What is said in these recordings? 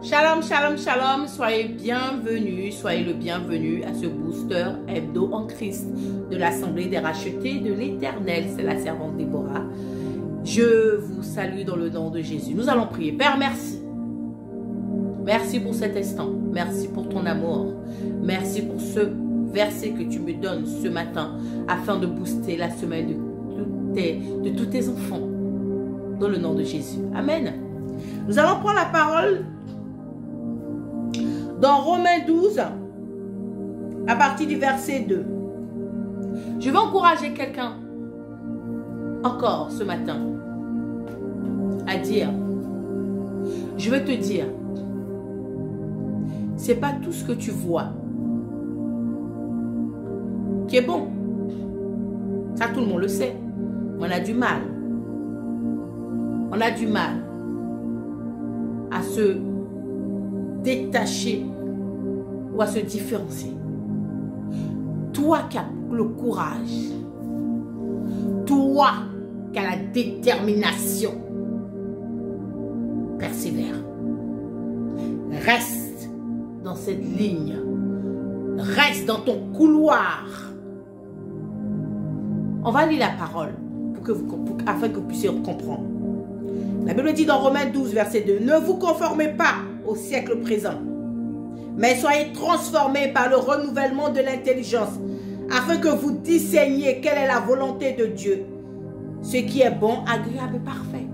Shalom, shalom, shalom, soyez le bienvenu à ce booster hebdo en Christ de l'Assemblée des rachetés de l'Éternel. C'est la servante Déborah. Je vous salue dans le nom de Jésus. Nous allons prier. Père, merci. Merci pour cet instant. Merci pour ton amour. Merci pour ce verset que tu me donnes ce matin afin de booster la semaine de tous tes enfants. Dans le nom de Jésus. Amen. Nous allons prendre la parole dans Romains 12, à partir du verset 2. Je vais encourager quelqu'un encore ce matin à dire, je vais te dire, c'est pas tout ce que tu vois qui est bon. Ça, tout le monde le sait. On a du mal. On a du mal à se détacher ou à se différencier. Toi qui as le courage, toi qui as la détermination, persévère. Reste dans cette ligne. Reste dans ton couloir. On va lire la parole afin que vous puissiez comprendre. La Bible dit dans Romains 12, verset 2, « Ne vous conformez pas au siècle présent, mais soyez transformés par le renouvellement de l'intelligence, afin que vous discerniez quelle est la volonté de Dieu, ce qui est bon, agréable et parfait. »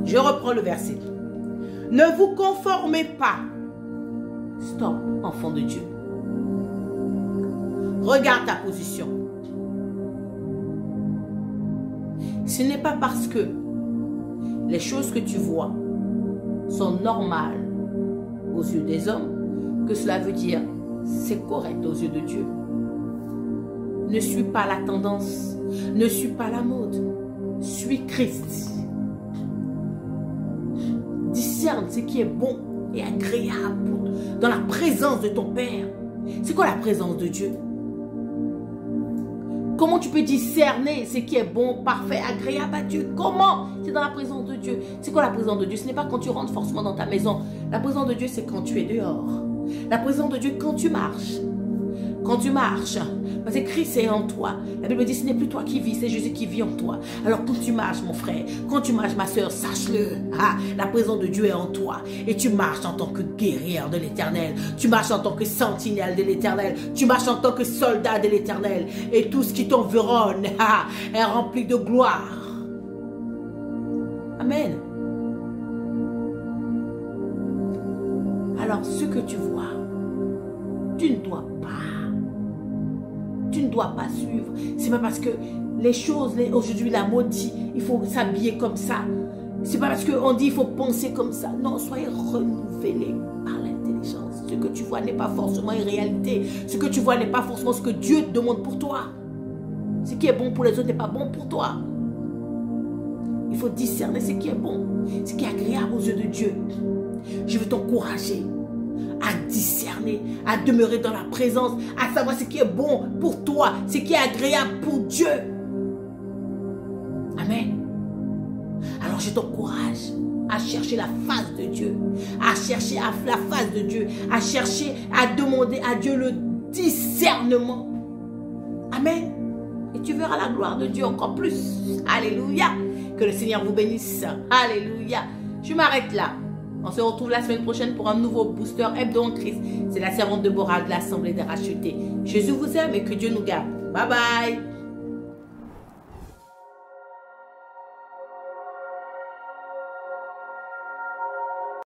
Je reprends le verset. « Ne vous conformez pas. » Stop, enfant de Dieu. Regarde ta position. Ce n'est pas parce que les choses que tu vois sont normales aux yeux des hommes que cela veut dire c'est correct aux yeux de Dieu. Ne suis pas la tendance, ne suis pas la mode, suis Christ. Discerne ce qui est bon et agréable dans la présence de ton Père. C'est quoi la présence de Dieu? Comment tu peux discerner ce qui est bon, parfait, agréable à Dieu? Comment? C'est dans la présence de Dieu. C'est quoi la présence de Dieu? Ce n'est pas quand tu rentres forcément dans ta maison. La présence de Dieu, c'est quand tu es dehors. La présence de Dieu, quand tu marches. Quand tu marches. Parce que Christ est en toi. La Bible dit, ce n'est plus toi qui vis, c'est Jésus qui vit en toi. Alors quand tu marches, mon frère, quand tu marches, ma soeur, sache-le. Ah, la présence de Dieu est en toi. Et tu marches en tant que guerrière de l'Éternel. Tu marches en tant que sentinelle de l'Éternel. Tu marches en tant que soldat de l'Éternel. Et tout ce qui t'environne est rempli de gloire. Amen. Alors, ce que tu vois, tu ne dois pas. Tu ne dois pas suivre. C'est pas parce que les choses, aujourd'hui la mode dit, il faut s'habiller comme ça. C'est pas parce qu'on dit il faut penser comme ça. Non, soyez renouvelés par l'intelligence. Ce que tu vois n'est pas forcément une réalité. Ce que tu vois n'est pas forcément ce que Dieu te demande pour toi. Ce qui est bon pour les autres n'est pas bon pour toi. Il faut discerner ce qui est bon, ce qui est agréable aux yeux de Dieu. Je veux t'encourager à discerner, à demeurer dans la présence, à savoir ce qui est bon pour toi, ce qui est agréable pour Dieu. Amen. Alors je t'encourage à chercher la face de Dieu, à chercher la face de Dieu, à chercher, à demander à Dieu le discernement. Amen. Et tu verras la gloire de Dieu encore plus. Alléluia. Que le Seigneur vous bénisse. Alléluia. Je m'arrête là. On se retrouve la semaine prochaine pour un nouveau booster hebdo en Christ. C'est la servante Déborah de l'Assemblée des rachetés. Jésus vous aime et que Dieu nous garde. Bye bye.